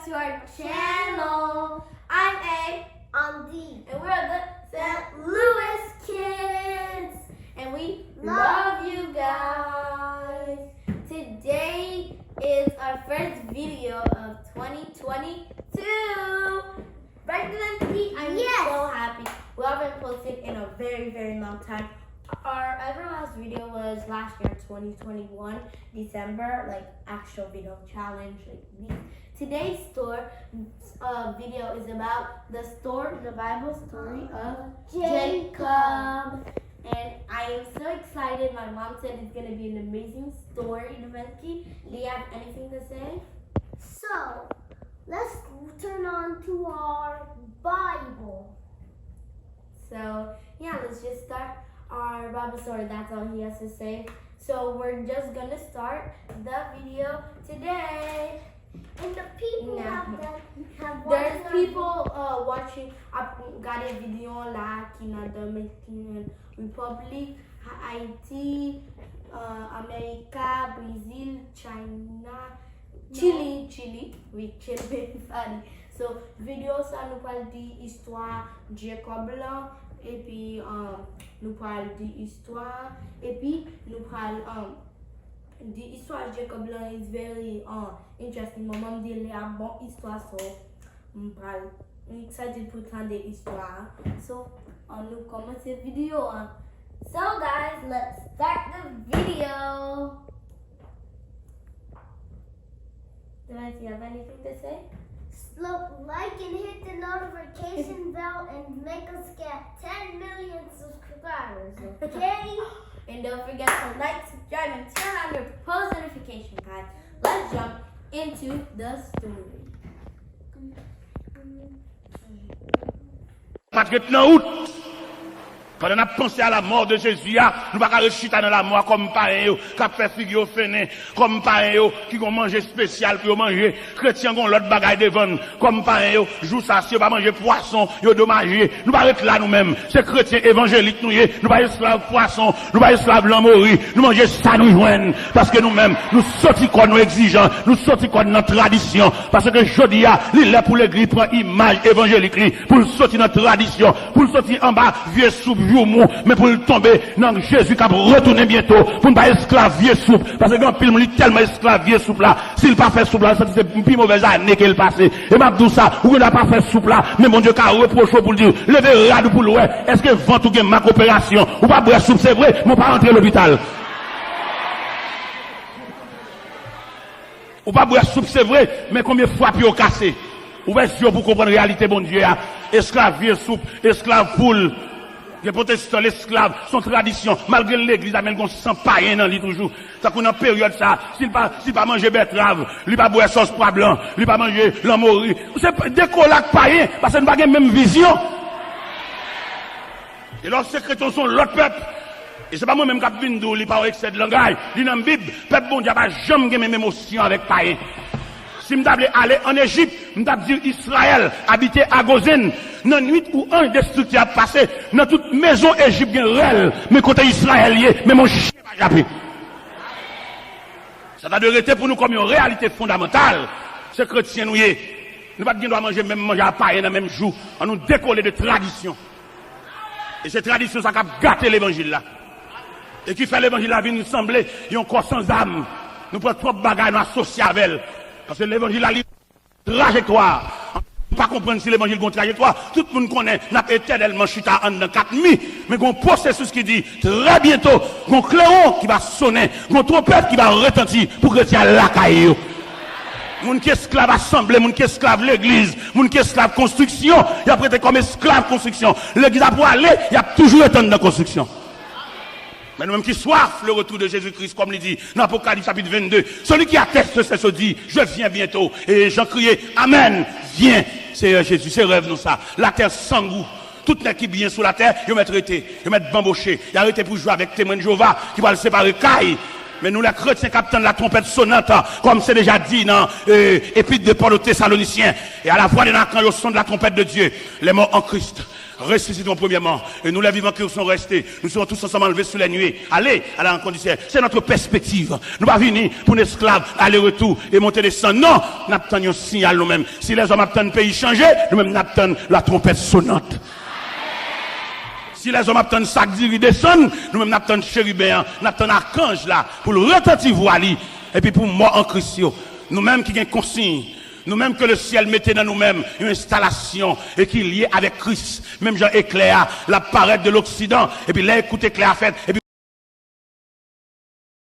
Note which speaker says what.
Speaker 1: back to our channel. I'm A.
Speaker 2: I'm D.
Speaker 1: And we're the St. Louis kids. And we love you guys. Today is our first video of 2022. Right, Lindsay? I'm so happy. We haven't posted in a very, very long time. Our last video was last year, 2021, December, like actual video challenge. Today's video is about the Bible story of Jacob. And I am so excited. My mom said it's going to be an amazing story. Noveski, do you have anything to say?
Speaker 2: So, let's turn on to our Bible.
Speaker 1: So, yeah, let's just start our Bible story. That's all he has to say. So we're just gonna start the video today.
Speaker 2: And the people
Speaker 1: there's people watching. Got a video là Dominican Republic, Haiti, America, Brazil, China, Chile. Oui, Chile, funny. So video ça nous parle de l'histoire Jacob là. Et puis, nous parlons de l'histoire. Et puis, nous parlons de l'histoire de Jacob. Is very interesting. Maman me dit la bonne histoire. So, nous parlons. Excited pour entendre l'histoire. So, nous commençons la vidéo. So, guys, let's start the video. Do you have anything to say?
Speaker 2: Like and hit the notification bell and make us get 10 million subscribers, okay?
Speaker 1: And don't forget to like, subscribe, and turn on your post notification, guys. Let's jump into the story.
Speaker 3: Patrick Naout, quand on a pensé à la mort de Jésus, nous ne pouvons pas réussir dans la mort comme pareil, qui a fait figure fene, comme pareil, qui ont mangé spécial pour manger, chrétiens ont l'autre bagaille devant, comme pareil, jour ça, si on va manger poisson, ils dommagé, nous ne pouvons pas être là nous-mêmes, c'est chrétiens évangéliques nous, nous pas esclaves poisson, nous pas esclaves blanc mori, nous manger ça nous joignent, parce que nous-mêmes, nous sortis quoi nous exigeants, nous sortis quoi notre tradition, parce que jeudi, il est pour l'église, prend image évangélique, pour sortir notre tradition, pour sortir en bas, vieux soupe, mais pour tomber dans Jésus qui va retourner bientôt, pour ne pas esclavier souple, parce que quand il est tellement esclavier souple là, s'il pas fait souple là, c'est une plus mauvaise année qu'il passé. Et m'a dit ça, ou il n'a pas fait souple là, mais mon Dieu, qui a reproché pour dire, levez rade pour l'ouest, est-ce que vent ou gain ma coopération, ou pas boire soupe, c'est vrai, mon pas rentrer à l'hôpital. Ou pas boire soupe, c'est vrai, mais combien de fois puis au cassé? Ou bien sûr pour comprendre la réalité, bon Dieu, esclavier soupe, esclave poule. Les protestants, l'esclave, son tradition, malgré l'église, amène qu'on sent païen dans lui toujours. Ça qu'on en période ça, s'il pas manger betterave, il pas boire sauce pois blanc, il pas manger l'amori. C'est des colacs païens, parce qu'il n'a pas la même vision. Et leurs secrétaires sont l'autre peuple. Et c'est pas moi-même qui viens d'où, il pas excès de langage. Il dans la Bible, peuple bon Dieu, pas jamais même émotion avec païen. Si je devais aller en Égypte, je devais dire Israël, habiter à Gozen, dans la nuit où un destructeur a passé, dans toute maison égyptienne réelle, mais côté israélien, mais mon chien va japper. Ça va de rester pour nous comme une réalité fondamentale. Ce chrétien nous est, nous ne pouvons pas manger à paille dans le même jour, on nous décoller de tradition. Et cette tradition, ça a gâté l'évangile là. Et qui fait l'évangile là, nous sembler, il y a un corps sans âme. Nous prenons trop de bagages, nous associés avec elle. Parce que l'évangile a une trajectoire. On ne peut pas comprendre si l'évangile a une trajectoire. Tout le monde connaît, n'a pas éternellement chuta en 4 nuits. Mais il y a un processus qui dit, très bientôt, il y a un clairon qui va sonner, il y a une trompette qui va retentir pour que tu aies la caillou. Moun qui esclave assemblée, moun qui esclave l'église, moun qui esclave construction, il a prêté comme esclave construction. L'église a pour aller, il a toujours été dans la construction. Mais nous-mêmes qui soif le retour de Jésus-Christ, comme il dit dans l'Apocalypse chapitre 22, celui qui atteste c'est ce dit, je viens bientôt. Et Jean criait, Amen, viens. C'est Jésus, c'est rêve nous ça. La terre sans goût. Tout n'est qui bien sur la terre, ils vont traité, ils vont bamboché. Ils arrêté pour jouer avec témoin de Jéhovah, qui va le séparer caille. Mais nous, les chrétiens, capitaine de la trompette sonnante, comme c'est déjà dit dans Épître de Paul aux Thessaloniciens. Et à la voix des nains, quand ils son de la trompette de Dieu, les morts en Christ ressuscitons premièrement. Et nous, les vivants qui sont restés, nous serons tous ensemble enlevés sous la nuée. Allez à la rencontre du ciel. C'est notre perspective. Nous ne pas venir pour un esclave, aller-retour et monter descendre. Non, nous attendons un signal nous-mêmes. Si les hommes attendent le pays changer, nous-mêmes nous attendons la trompette sonnante. Si les hommes attendent sac d'iri descendre, nous-mêmes nous attendons chérubin, nous attendons archange là, pour le retentir voix et puis pour mort en Christ. Nous-mêmes qui avons consigne. Nous-mêmes que le ciel mettait dans nous-mêmes une installation et qui est liée avec Christ. Même Jean éclair, la parade de l'Occident, et puis là, écoute éclair fait, et puis